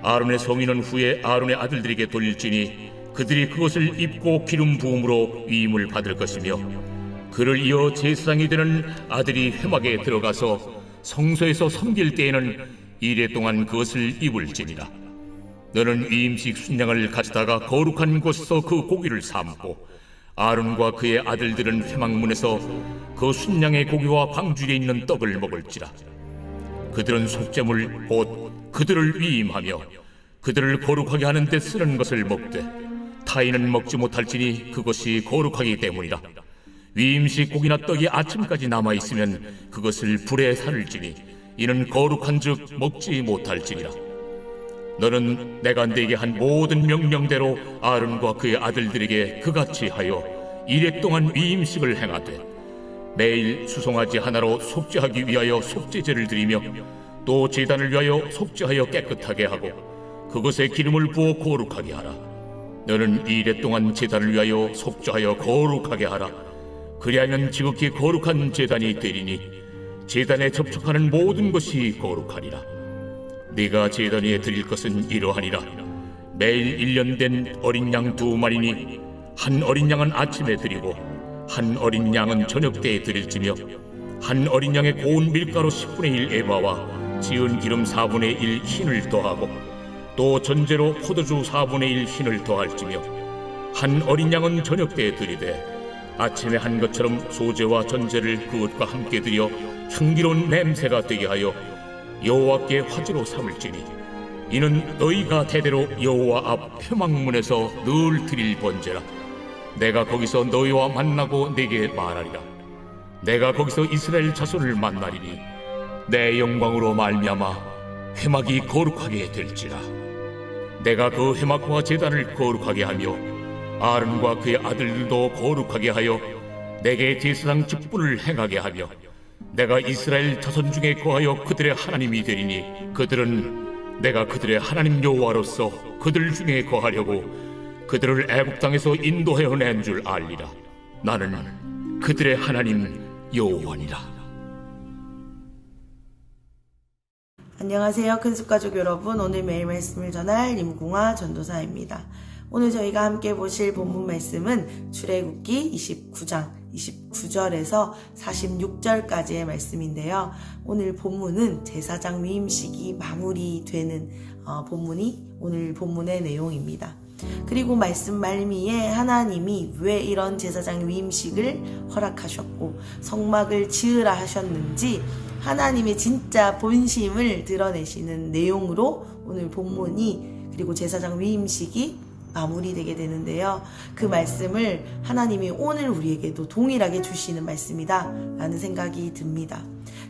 아론의 성인은 후에 아론의 아들들에게 돌릴지니 그들이 그것을 입고 기름 부음으로 위임을 받을 것이며 그를 이어 제사장이 되는 아들이 회막에 들어가서 성소에서 섬길 때에는 이레 동안 그것을 입을지니라. 너는 위임식 순양을 가져다가 거룩한 곳에서 그 고기를 삶고 아론과 그의 아들들은 회막문에서 그 순양의 고기와 방주에 있는 떡을 먹을지라. 그들은 속죄물 곧 그들을 위임하며 그들을 거룩하게 하는 데 쓰는 것을 먹되 타인은 먹지 못할지니 그것이 거룩하기 때문이라. 위임식 고기나 떡이 아침까지 남아있으면 그것을 불에 살을지니 이는 거룩한즉 먹지 못할지니라. 너는 내가 네게 한 모든 명령대로 아론과 그의 아들들에게 그같이 하여 이레 동안 위임식을 행하되 매일 수송아지 하나로 속죄하기 위하여 속죄제를 드리며 또 제단을 위하여 속죄하여 깨끗하게 하고 그것에 기름을 부어 거룩하게 하라. 너는 이레 동안 제단을 위하여 속죄하여 거룩하게 하라. 그리하면 지극히 거룩한 제단이 되리니 제단에 접촉하는 모든 것이 거룩하리라. 네가 제단 위에 드릴 것은 이러하니라. 매일 1년 된 어린 양 2마리니 한 어린 양은 아침에 드리고 한 어린 양은 저녁 때에 드릴지며 한 어린 양의 고운 밀가루 10분의 1 에바와 지은 기름 4분의 1 흰을 더하고 또 전제로 포도주 4분의 1 흰을 더할지며 한 어린 양은 저녁 때에 드리되 아침에 한 것처럼 소제와 전제를 그것과 함께 드려 향기로운 냄새가 되게 하여 여호와께 화제로 삼을지니 이는 너희가 대대로 여호와 앞 회막문에서 늘 드릴 번제라. 내가 거기서 너희와 만나고 네게 말하리라. 내가 거기서 이스라엘 자손을 만나리니 내 영광으로 말미암아 회막이 거룩하게 될지라. 내가 그 회막과 제단을 거룩하게 하며 아론과 그의 아들들도 거룩하게 하여 내게 제사장 직분을 행하게 하며 내가 이스라엘 자손 중에 거하여 그들의 하나님이 되리니 그들은 내가 그들의 하나님 여호와로서 그들 중에 거하려고 그들을 애국 땅에서 인도하여 낸 줄 알리라. 나는 그들의 하나님 여호와니라. 안녕하세요, 큰숲가족 여러분. 오늘 매일 말씀을 전할 임궁화 전도사입니다. 오늘 저희가 함께 보실 본문 말씀은 출애굽기 29장 29절에서 46절까지의 말씀인데요. 오늘 본문은 제사장 위임식이 마무리되는 본문이 오늘 본문의 내용입니다. 그리고 말씀 말미에 하나님이 왜 이런 제사장 위임식을 허락하셨고 성막을 지으라 하셨는지 하나님의 진짜 본심을 드러내시는 내용으로 오늘 본문이 그리고 제사장 위임식이 마무리되게 되는데요. 그 말씀을 하나님이 오늘 우리에게도 동일하게 주시는 말씀이다 라는 생각이 듭니다.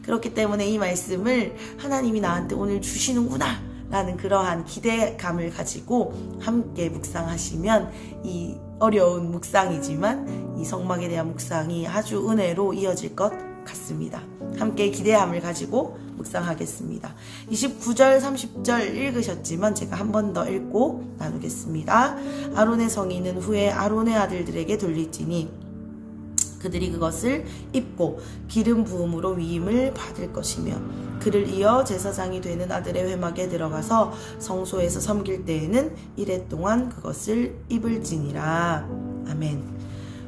그렇기 때문에 이 말씀을 하나님이 나한테 오늘 주시는구나 라는 그러한 기대감을 가지고 함께 묵상하시면 이 어려운 묵상이지만 이 성막에 대한 묵상이 아주 은혜로 이어질 것 같습니다. 함께 기대함을 가지고 묵상하겠습니다. 29절 30절 읽으셨지만 제가 한 번 더 읽고 나누겠습니다. 아론의 성인은 후에 아론의 아들들에게 돌릴지니 그들이 그것을 입고 기름 부음으로 위임을 받을 것이며 그를 이어 제사장이 되는 아들의 회막에 들어가서 성소에서 섬길 때에는 이레 동안 그것을 입을지니라. 아멘.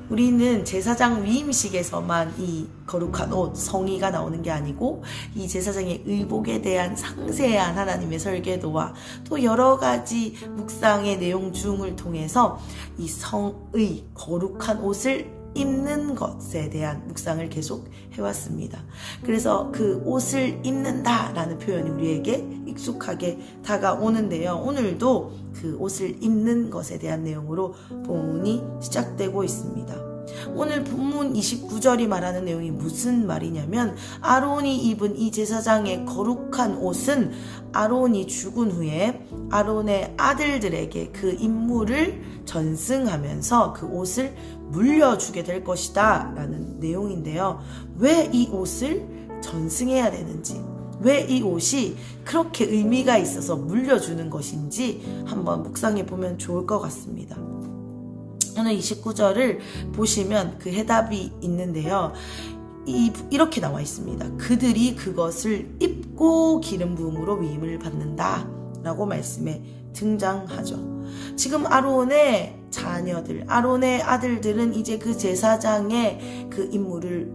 우리는 제사장 위임식에서만 이 거룩한 옷, 성의가 나오는 게 아니고 이 제사장의 의복에 대한 상세한 하나님의 설계도와 또 여러 가지 묵상의 내용 중을 통해서 이 성의 거룩한 옷을 입는 것에 대한 묵상을 계속 해왔습니다. 그래서 그 옷을 입는다라는 표현이 우리에게 익숙하게 다가오는데요. 오늘도 그 옷을 입는 것에 대한 내용으로 본문이 시작되고 있습니다. 오늘 본문 29절이 말하는 내용이 무슨 말이냐면 아론이 입은 이 제사장의 거룩한 옷은 아론이 죽은 후에 아론의 아들들에게 그 임무를 전승하면서 그 옷을 물려주게 될 것이다 라는 내용인데요. 왜 이 옷을 전승해야 되는지, 왜 이 옷이 그렇게 의미가 있어서 물려주는 것인지 한번 묵상해 보면 좋을 것 같습니다. 오늘 29절을 보시면 그 해답이 있는데요. 이렇게 나와 있습니다. 그들이 그것을 입고 기름 부음으로 위임을 받는다 것이라고 말씀에 등장하죠. 지금 아론의 자녀들, 아론의 아들들은 이제 그 제사장의 그 임무를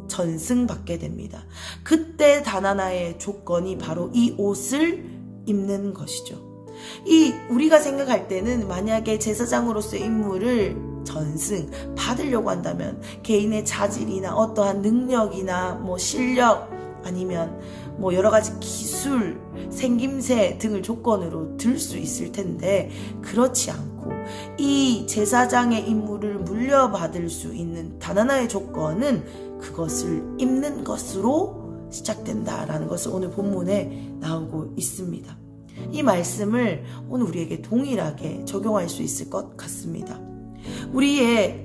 전승받게 됩니다. 그때 단 하나의 조건이 바로 이 옷을 입는 것이죠. 우리가 생각할 때는 만약에 제사장으로서의 임무를 전승 받으려고 한다면 개인의 자질이나 어떠한 능력이나 실력 아니면 여러 가지 기술, 생김새 등을 조건으로 들 수 있을 텐데 그렇지 않고 이 제사장의 임무를 물려받을 수 있는 단 하나의 조건은 그것을 입는 것으로 시작된다라는 것을 오늘 본문에 나오고 있습니다. 이 말씀을 오늘 우리에게 동일하게 적용할 수 있을 것 같습니다. 우리의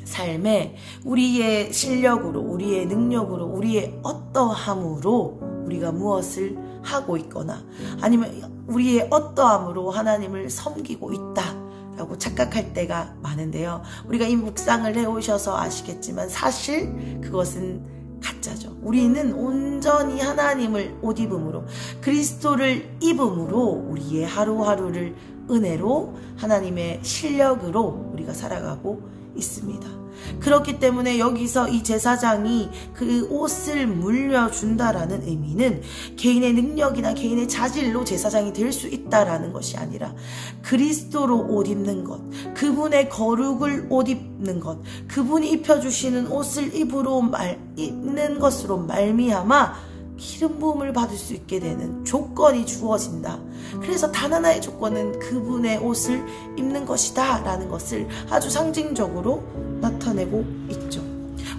삶에 우리의 실력으로, 우리의 능력으로, 우리의 어떠함으로 우리가 무엇을 하고 있거나 아니면 우리의 어떠함으로 하나님을 섬기고 있다라고 착각할 때가 많은데요. 우리가 이 묵상을 해오셔서 아시겠지만 사실 그것은 가짜죠. 우리는 온전히 하나님을 옷 입음으로, 그리스도를 입음으로 우리의 하루하루를 은혜로 하나님의 실력으로 우리가 살아가고 있습니다. 그렇기 때문에 여기서 이 제사장이 그 옷을 물려준다라는 의미는 개인의 능력이나 개인의 자질로 제사장이 될 수 있다라는 것이 아니라 그리스도로 옷 입는 것, 그분의 거룩을 옷 입는 것, 그분이 입혀주시는 옷을 입는 것으로 말미암아 기름 부음을 받을 수 있게 되는 조건이 주어진다. 그래서 단 하나의 조건은 그분의 옷을 입는 것이다 라는 것을 아주 상징적으로 나타내고 있죠.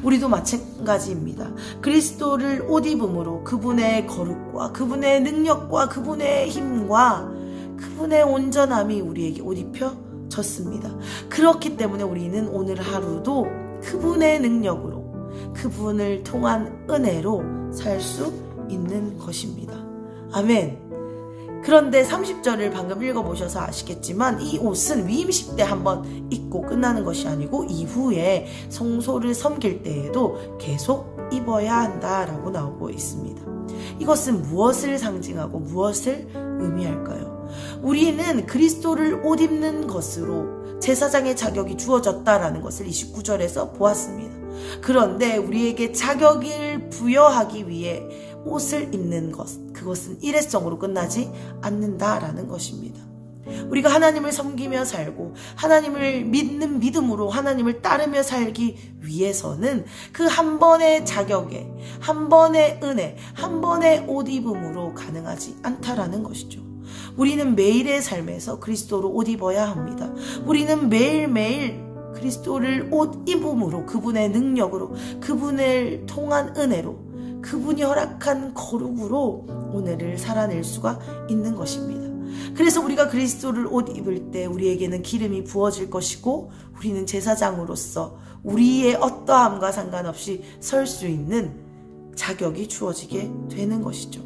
우리도 마찬가지입니다. 그리스도를 옷 입음으로 그분의 거룩과 그분의 능력과 그분의 힘과 그분의 온전함이 우리에게 옷 입혀졌습니다. 그렇기 때문에 우리는 오늘 하루도 그분의 능력으로, 그분을 통한 은혜로 살 수 있는 것입니다. 아멘. 그런데 30절을 방금 읽어보셔서 아시겠지만 이 옷은 위임식 때 한번 입고 끝나는 것이 아니고 이후에 성소를 섬길 때에도 계속 입어야 한다라고 나오고 있습니다. 이것은 무엇을 상징하고 무엇을 의미할까요? 우리는 그리스도를 옷 입는 것으로 제사장의 자격이 주어졌다라는 것을 29절에서 보았습니다. 그런데 우리에게 자격을 부여하기 위해 옷을 입는 것, 그것은 일회성으로 끝나지 않는다라는 것입니다. 우리가 하나님을 섬기며 살고 하나님을 믿는 믿음으로 하나님을 따르며 살기 위해서는 그 한 번의 자격에, 한 번의 은혜, 한 번의 옷 입음으로 가능하지 않다라는 것이죠. 우리는 매일의 삶에서 그리스도로 옷 입어야 합니다. 우리는 매일매일 그리스도를 옷 입음으로, 그분의 능력으로, 그분을 통한 은혜로, 그분이 허락한 거룩으로 오늘을 살아낼 수가 있는 것입니다. 그래서 우리가 그리스도를 옷 입을 때 우리에게는 기름이 부어질 것이고 우리는 제사장으로서 우리의 어떠함과 상관없이 설 수 있는 자격이 주어지게 되는 것이죠.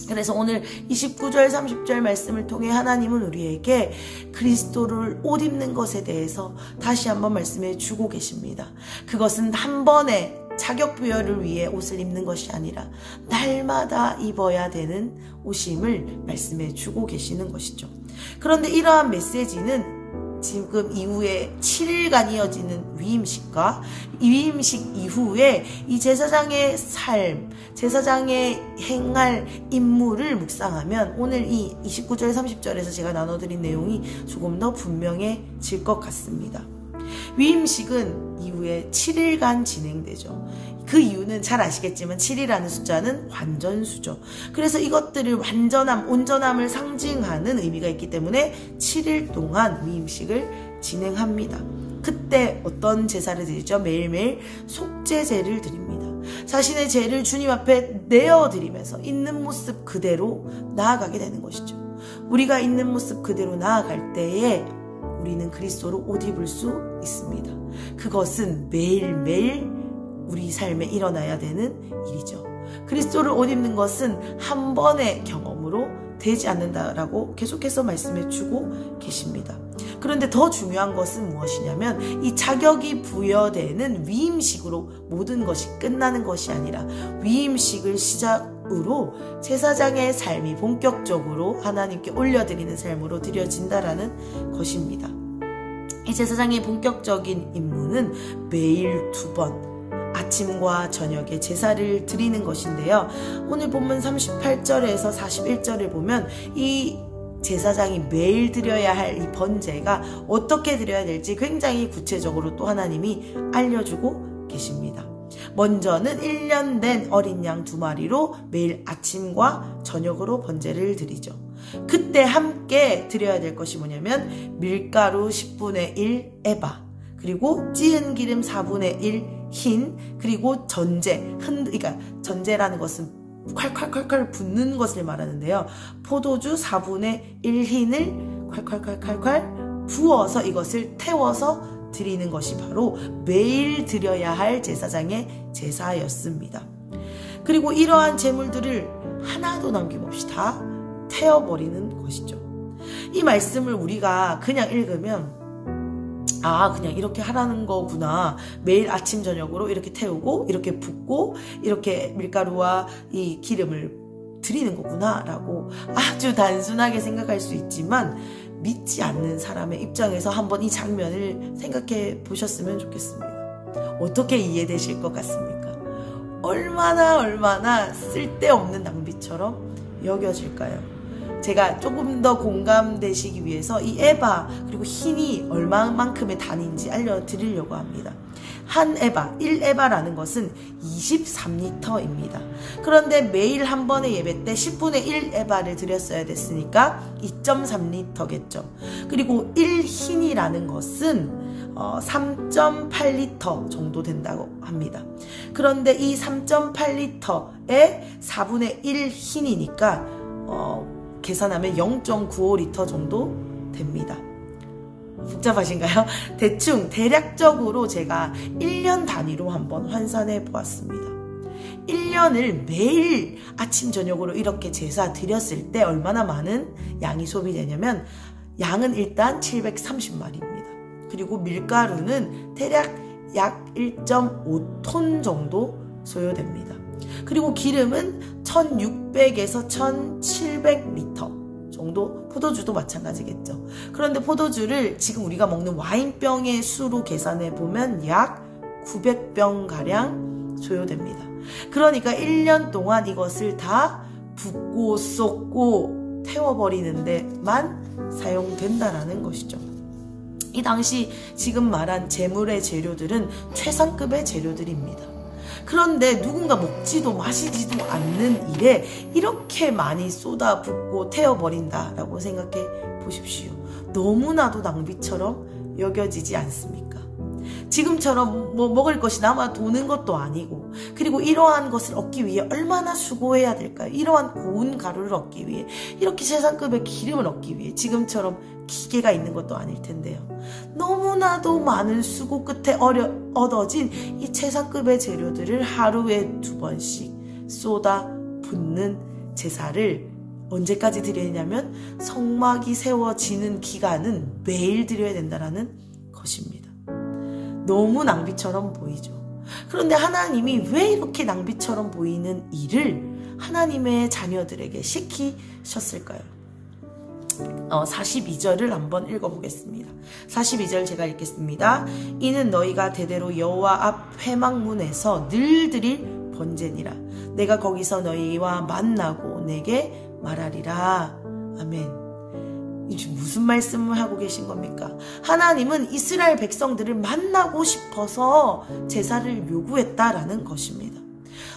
그래서 오늘 29절 30절 말씀을 통해 하나님은 우리에게 그리스도를 옷 입는 것에 대해서 다시 한번 말씀해 주고 계십니다. 그것은 한 번에 자격 부여를 위해 옷을 입는 것이 아니라 날마다 입어야 되는 옷임을 말씀해 주고 계시는 것이죠. 그런데 이러한 메시지는 지금 이후에 7일간 이어지는 위임식과 이 위임식 이후에 이 제사장의 삶, 제사장의 행할 임무를 묵상하면 오늘 이 29절 30절에서 제가 나눠드린 내용이 조금 더 분명해질 것 같습니다. 위임식은 이후에 7일간 진행되죠. 그 이유는 잘 아시겠지만 7이라는 숫자는 완전수죠. 그래서 이것들을 완전함, 온전함을 상징하는 의미가 있기 때문에 7일 동안 위임식을 진행합니다. 그때 어떤 제사를 드리죠? 매일매일 속죄제를 드립니다. 자신의 죄를 주님 앞에 내어드리면서 있는 모습 그대로 나아가게 되는 것이죠. 우리가 있는 모습 그대로 나아갈 때에 우리는 그리스도로 옷 입을 수 있습니다. 그것은 매일매일 우리 삶에 일어나야 되는 일이죠. 그리스도를 옷 입는 것은 한 번의 경험으로 되지 않는다라고 계속해서 말씀해 주고 계십니다. 그런데 더 중요한 것은 무엇이냐면 이 자격이 부여되는 위임식으로 모든 것이 끝나는 것이 아니라 위임식을 이후로 제사장의 삶이 본격적으로 하나님께 올려드리는 삶으로 드려진다라는 것입니다. 이 제사장의 본격적인 임무는 매일 2번 아침과 저녁에 제사를 드리는 것인데요. 오늘 본문 38절에서 41절을 보면 이 제사장이 매일 드려야 할 이 번제가 어떻게 드려야 될지 굉장히 구체적으로 또 하나님이 알려주고 계십니다. 먼저는 1년 된 어린 양 2마리로 매일 아침과 저녁으로 번제를 드리죠. 그때 함께 드려야 될 것이 뭐냐면 밀가루 10분의 1 에바, 그리고 찌은 기름 4분의 1 흰, 그리고 전제, 그러니까 전제라는 것은 콸콸콸콸 붓는 것을 말하는데요. 포도주 4분의 1 흰을 콸콸콸콸콸 부어서 이것을 태워서 드리는 것이 바로 매일 드려야 할 제사장의 제사였습니다. 그리고 이러한 제물들을 하나도 남김없이 다 태워버리는 것이죠. 이 말씀을 우리가 그냥 읽으면 그냥 이렇게 하라는 거구나. 매일 아침 저녁으로 이렇게 태우고 이렇게 붓고 이렇게 밀가루와 이 기름을 드리는 거구나 라고 아주 단순하게 생각할 수 있지만, 믿지 않는 사람의 입장에서 한번 이 장면을 생각해 보셨으면 좋겠습니다. 어떻게 이해되실 것 같습니까? 얼마나 쓸데없는 낭비처럼 여겨질까요? 제가 조금 더 공감되시기 위해서 이 에바 그리고 흰이 얼마만큼의 단위인지 알려드리려고 합니다. 한 에바, 1에바라는 것은 23리터입니다. 그런데 매일 한 번의 예배 때 10분의 1에바를 드렸어야 됐으니까 2.3리터겠죠. 그리고 1흰이라는 것은 3.8리터 정도 된다고 합니다. 그런데 이 3.8리터에 4분의 1 흰이니까 계산하면 0.95리터 정도 됩니다. 복잡하신가요? 대략적으로 제가 1년 단위로 한번 환산해 보았습니다. 1년을 매일 아침 저녁으로 이렇게 제사 드렸을 때 얼마나 많은 양이 소비되냐면, 양은 일단 730마리입니다. 그리고 밀가루는 대략 약 1.5톤 정도 소요됩니다. 그리고 기름은 1600에서 1700리터 정도, 포도주도 마찬가지겠죠. 그런데 포도주를 지금 우리가 먹는 와인병의 수로 계산해 보면 약 900병가량 소요됩니다. 그러니까 1년 동안 이것을 다 붓고 쏟고 태워버리는 데만 사용된다라는 것이죠. 이 당시 지금 말한 제물의 재료들은 최상급의 재료들입니다. 그런데 누군가 먹지도 마시지도 않는 일에 이렇게 많이 쏟아붓고 태워버린다라고 생각해 보십시오. 너무나도 낭비처럼 여겨지지 않습니까? 지금처럼 먹을 것이 남아 도는 것도 아니고, 그리고 이러한 것을 얻기 위해 얼마나 수고해야 될까요? 이러한 고운 가루를 얻기 위해, 이렇게 최상급의 기름을 얻기 위해 지금처럼 기계가 있는 것도 아닐 텐데요. 너무나도 많은 수고 끝에 얻어진 이 최상급의 재료들을 하루에 2번씩 쏟아 붓는 제사를 언제까지 드리냐면 성막이 세워지는 기간은 매일 드려야 된다는 것입니다. 너무 낭비처럼 보이죠. 그런데 하나님이 왜 이렇게 낭비처럼 보이는 일을 하나님의 자녀들에게 시키셨을까요? 42절을 한번 읽어보겠습니다. 42절 제가 읽겠습니다. 이는 너희가 대대로 여호와 앞 회막문에서 늘 드릴 번제니라. 내가 거기서 너희와 만나고 내게 말하리라. 아멘. 이게 무슨 말씀을 하고 계신 겁니까? 하나님은 이스라엘 백성들을 만나고 싶어서 제사를 요구했다라는 것입니다.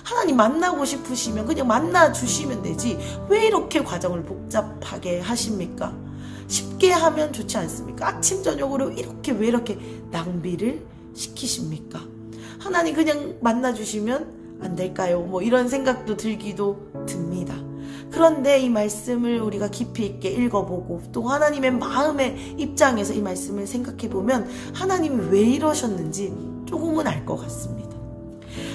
하나님 만나고 싶으시면 그냥 만나주시면 되지 왜 이렇게 과정을 복잡하게 하십니까? 쉽게 하면 좋지 않습니까? 아침 저녁으로 왜 이렇게 낭비를 시키십니까? 하나님 그냥 만나주시면 안 될까요? 이런 생각도 들기도 듭니다. 그런데 이 말씀을 우리가 깊이 있게 읽어보고 또 하나님의 마음의 입장에서 이 말씀을 생각해보면 하나님이 왜 이러셨는지 조금은 알 것 같습니다.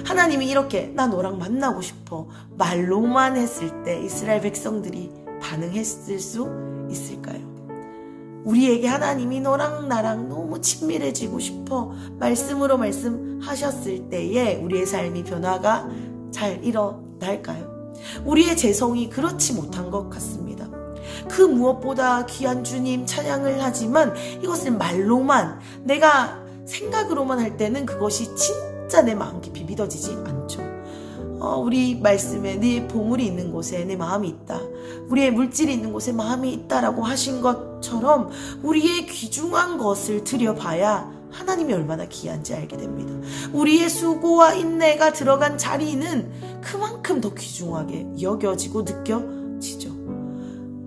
하나님이 이렇게 나 너랑 만나고 싶어 말로만 했을 때 이스라엘 백성들이 반응했을 수 있을까요? 우리에게 하나님이 너랑 나랑 너무 친밀해지고 싶어 말씀으로 말씀하셨을 때에 우리의 삶이 변화가 잘 일어날까요? 우리의 재성이 그렇지 못한 것 같습니다. 그 무엇보다 귀한 주님 찬양을 하지만 이것을 말로만, 내가 생각으로만 할 때는 그것이 진짜 내 마음 깊이 믿어지지 않죠. 우리 말씀에 네 보물이 있는 곳에 내 마음이 있다, 우리의 물질이 있는 곳에 마음이 있다라고 하신 것처럼 우리의 귀중한 것을 들여봐야 하나님이 얼마나 귀한지 알게 됩니다. 우리의 수고와 인내가 들어간 자리는 그만큼 더 귀중하게 여겨지고 느껴지죠.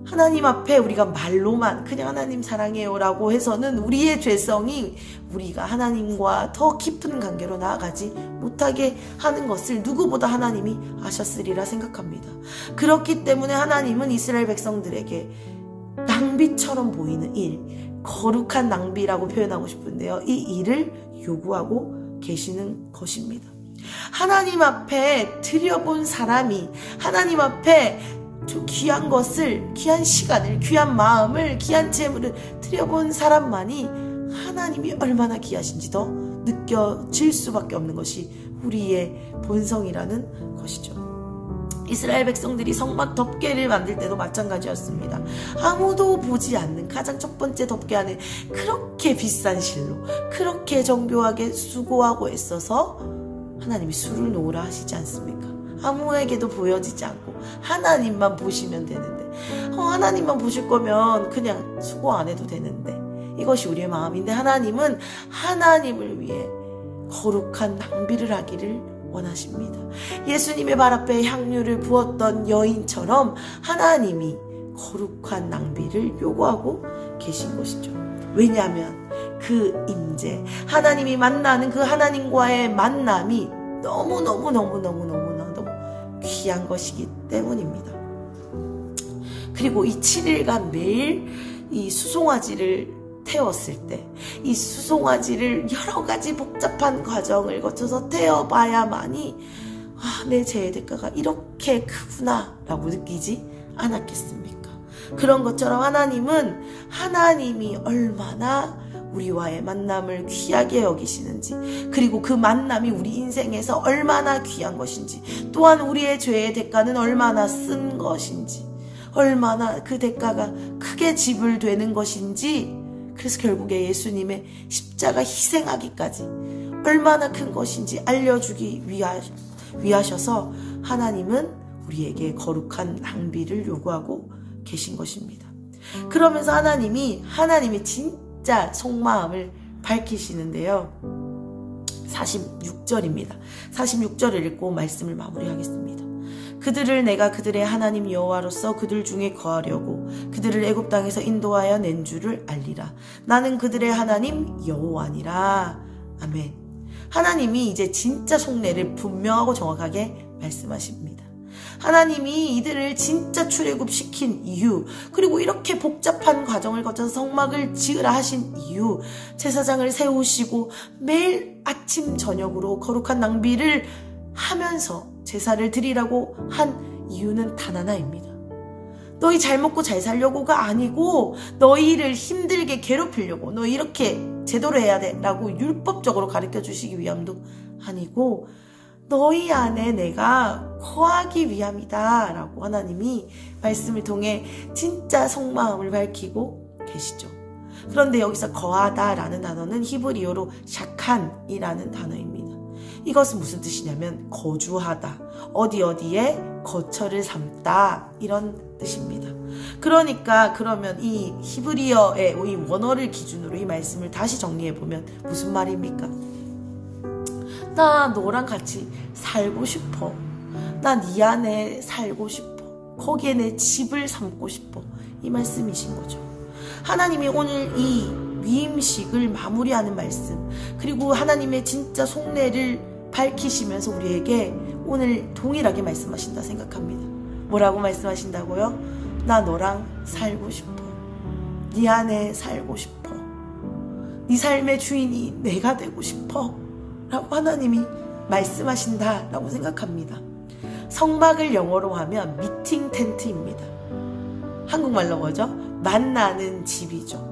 하나님 앞에 우리가 말로만 그냥 하나님 사랑해요 라고 해서는 우리의 죄성이 우리가 하나님과 더 깊은 관계로 나아가지 못하게 하는 것을 누구보다 하나님이 아셨으리라 생각합니다. 그렇기 때문에 하나님은 이스라엘 백성들에게 낭비처럼 보이는 일, 거룩한 낭비라고 표현하고 싶은데요, 이 일을 요구하고 계시는 것입니다. 하나님 앞에 드려본 사람이, 하나님 앞에 귀한 것을, 귀한 시간을, 귀한 마음을, 귀한 재물을 드려본 사람만이 하나님이 얼마나 귀하신지 더 느껴질 수밖에 없는 것이 우리의 본성이라는 것이죠. 이스라엘 백성들이 성막 덮개를 만들 때도 마찬가지였습니다. 아무도 보지 않는 가장 첫 번째 덮개 안에 그렇게 비싼 실로 그렇게 정교하게 수고하고 애써서 하나님이 수를 놓으라 하시지 않습니까? 아무에게도 보여지지 않고 하나님만 보시면 되는데, 하나님만 보실 거면 그냥 수고 안 해도 되는데, 이것이 우리의 마음인데 하나님은 하나님을 위해 거룩한 낭비를 하기를 원하십니다. 예수님의 발 앞에 향유를 부었던 여인처럼 하나님이 거룩한 낭비를 요구하고 계신 것이죠. 왜냐하면 그 임재, 하나님이 만나는 그 하나님과의 만남이 너무너무 귀한 것이기 때문입니다. 그리고 이 7일간 매일 이 수송아지를 태웠을 때, 이 수송아지를 여러 가지 복잡한 과정을 거쳐서 태워봐야만이 내 죄의 대가가 이렇게 크구나 라고 느끼지 않았겠습니까? 그런 것처럼 하나님은 하나님이 얼마나 우리와의 만남을 귀하게 여기시는지, 그리고 그 만남이 우리 인생에서 얼마나 귀한 것인지, 또한 우리의 죄의 대가는 얼마나 쓴 것인지, 얼마나 그 대가가 크게 지불되는 것인지, 그래서 결국에 예수님의 십자가 희생하기까지 얼마나 큰 것인지 알려주기 위하셔서 하나님은 우리에게 거룩한 낭비를 요구하고 계신 것입니다. 그러면서 하나님이 진짜 속마음을 밝히시는데요. 46절입니다. 46절을 읽고 말씀을 마무리하겠습니다. 그들을 내가 그들의 하나님 여호와로서 그들 중에 거하려고 그들을 애굽 땅에서 인도하여 낸 줄을 알리라. 나는 그들의 하나님 여호와니라. 아멘. 하나님이 이제 진짜 속내를 분명하고 정확하게 말씀하십니다. 하나님이 이들을 진짜 출애굽시킨 이유, 그리고 이렇게 복잡한 과정을 거쳐서 성막을 지으라 하신 이유, 제사장을 세우시고 매일 아침 저녁으로 거룩한 낭비를 하면서 제사를 드리라고 한 이유는 단 하나입니다. 너희 잘 먹고 잘 살려고가 아니고 너희를 힘들게 괴롭히려고, 너희 이렇게 제대로 해야 돼 라고 율법적으로 가르쳐 주시기 위함도 아니고 너희 안에 내가 거하기 위함이다 라고 하나님이 말씀을 통해 진짜 속마음을 밝히고 계시죠. 그런데 여기서 거하다 라는 단어는 히브리어로 샤칸이라는 단어입니다. 이것은 무슨 뜻이냐면 거주하다, 어디에 거처를 삼다, 이런 뜻입니다. 그러면 이 히브리어의 이 원어를 기준으로 이 말씀을 다시 정리해보면 무슨 말입니까? 나 너랑 같이 살고 싶어. 나 네 안에 살고 싶어. 거기에 내 집을 삼고 싶어. 이 말씀이신 거죠. 하나님이 오늘 이 위임식을 마무리하는 말씀, 그리고 하나님의 진짜 속내를 밝히시면서 우리에게 오늘 동일하게 말씀하신다 생각합니다. 뭐라고 말씀하신다고요? 나 너랑 살고 싶어. 네 안에 살고 싶어. 네 삶의 주인이 내가 되고 싶어 라고 하나님이 말씀하신다라고 생각합니다. 성막을 영어로 하면 미팅 텐트입니다. 한국말로 뭐죠? 만나는 집이죠.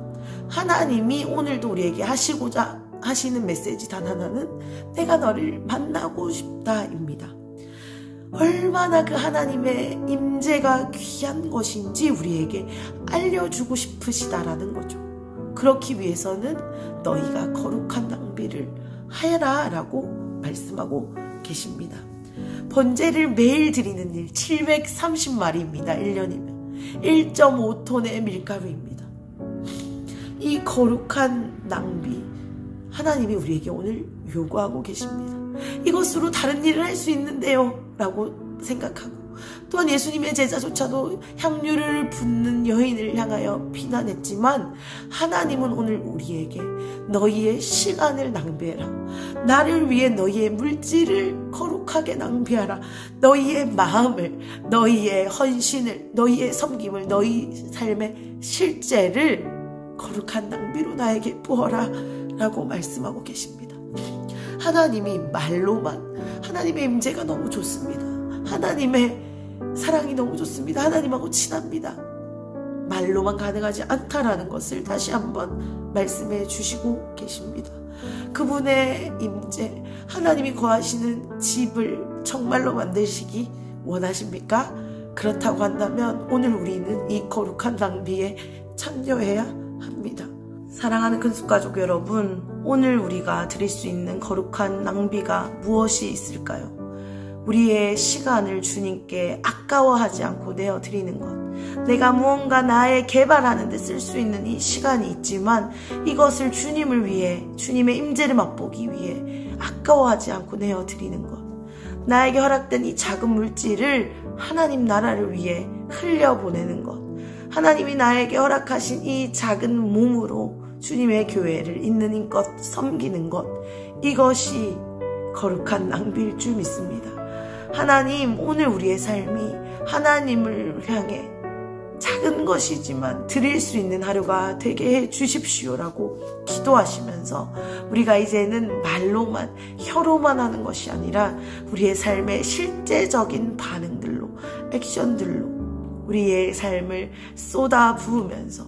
하나님이 오늘도 우리에게 하시고자 하시는 메시지 단 하나는 내가 너를 만나고 싶다입니다. 얼마나 그 하나님의 임재가 귀한 것인지 우리에게 알려주고 싶으시다라는 거죠. 그렇기 위해서는 너희가 거룩한 낭비를 하여라 라고 말씀하고 계십니다. 번제를 매일 드리는 일 730마리입니다. 1년이면 1.5톤의 밀가루입니다. 이 거룩한 낭비 하나님이 우리에게 오늘 요구하고 계십니다. 이것으로 다른 일을 할 수 있는데요 라고 생각하고, 또한 예수님의 제자조차도 향유를 붓는 여인을 향하여 비난했지만 하나님은 오늘 우리에게 너희의 시간을 낭비해라, 나를 위해 너희의 물질을 거룩하게 낭비하라, 너희의 마음을, 너희의 헌신을, 너희의 섬김을, 너희 삶의 실제를 거룩한 낭비로 나에게 부어라 라고 말씀하고 계십니다. 하나님이 말로만, 하나님의 임재가 너무 좋습니다. 하나님의 사랑이 너무 좋습니다. 하나님하고 친합니다. 말로만 가능하지 않다라는 것을 다시 한번 말씀해 주시고 계십니다. 그분의 임재, 하나님이 거하시는 집을 정말로 만드시기 원하십니까? 그렇다고 한다면 오늘 우리는 이 거룩한 낭비에 참여해야 합니다. 사랑하는 큰숙가족 여러분, 오늘 우리가 드릴 수 있는 거룩한 낭비가 무엇이 있을까요? 우리의 시간을 주님께 아까워하지 않고 내어드리는 것. 내가 무언가 나의 개발하는 데 쓸 수 있는 이 시간이 있지만 이것을 주님을 위해, 주님의 임재를 맛보기 위해 아까워하지 않고 내어드리는 것. 나에게 허락된 이 작은 물질을 하나님 나라를 위해 흘려보내는 것. 하나님이 나에게 허락하신 이 작은 몸으로 주님의 교회를 있는 힘껏 섬기는 것. 이것이 거룩한 낭비일 줄 믿습니다. 하나님, 오늘 우리의 삶이 하나님을 향해 작은 것이지만 드릴 수 있는 하루가 되게 해 주십시오라고 기도하시면서 우리가 이제는 말로만, 혀로만 하는 것이 아니라 우리의 삶의 실제적인 반응들로, 액션들로 우리의 삶을 쏟아 부으면서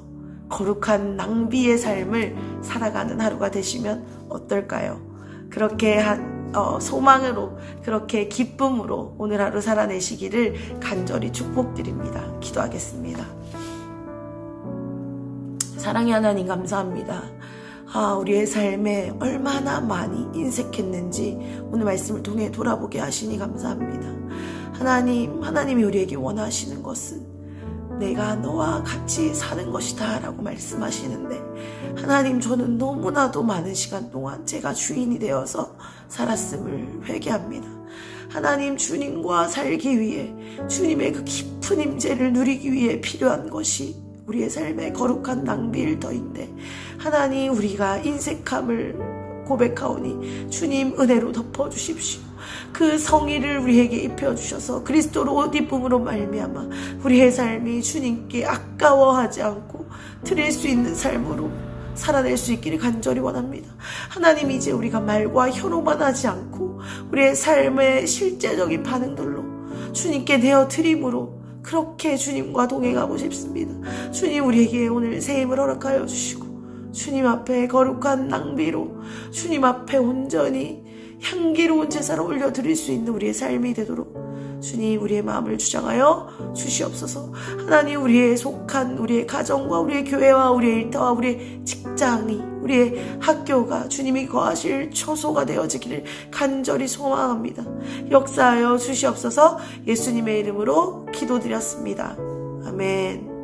거룩한 낭비의 삶을 살아가는 하루가 되시면 어떨까요? 그렇게 소망으로, 그렇게 기쁨으로 오늘 하루 살아내시기를 간절히 축복드립니다. 기도하겠습니다. 사랑의 하나님, 감사합니다. 우리의 삶에 얼마나 많이 인색했는지 오늘 말씀을 통해 돌아보게 하시니 감사합니다. 하나님이 우리에게 원하시는 것은 내가 너와 같이 사는 것이다 라고 말씀하시는데, 하나님, 저는 너무나도 많은 시간 동안 제가 주인이 되어서 살았음을 회개합니다. 하나님, 주님과 살기 위해, 주님의 그 깊은 임재를 누리기 위해 필요한 것이 우리의 삶의 거룩한 낭비일 터인데, 하나님, 우리가 인색함을 고백하오니 주님 은혜로 덮어주십시오. 그 성의를 우리에게 입혀주셔서 그리스도로 옷 입음으로 말미암아 우리의 삶이 주님께 아까워하지 않고 드릴 수 있는 삶으로 살아낼 수 있기를 간절히 원합니다. 하나님, 이제 우리가 말과 혀로만 하지 않고 우리의 삶의 실제적인 반응들로 주님께 내어드림으로 그렇게 주님과 동행하고 싶습니다. 주님, 우리에게 오늘 새 힘을 허락하여 주시고 주님 앞에 거룩한 낭비로 주님 앞에 온전히 향기로운 제사를 올려드릴 수 있는 우리의 삶이 되도록 주님, 우리의 마음을 주장하여 주시옵소서. 하나님, 우리의 속한 우리의 가정과 우리의 교회와 우리의 일터와 우리의 직장이, 우리의 학교가 주님이 거하실 처소가 되어지기를 간절히 소망합니다. 역사하여 주시옵소서. 예수님의 이름으로 기도드렸습니다. 아멘.